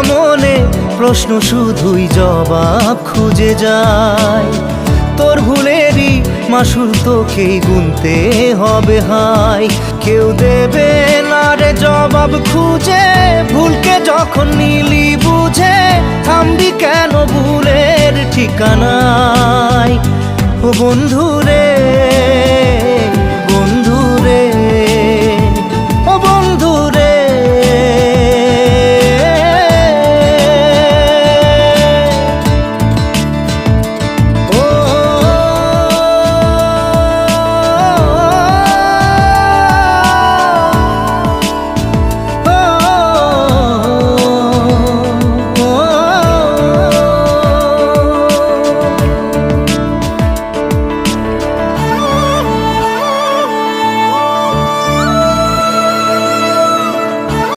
মনে প্রশ্ন শুধুই জবাব খুঁজে যায়। তোর ভুলেরই মাসুল তোকেই গুনতে হবে হায়। কেউ দেবে না রে জবাব খুঁজে, ভুলকে যখন নিলি বুঝে থামবি কেন ভুলের ঠিকানায়। ও বন্ধু রে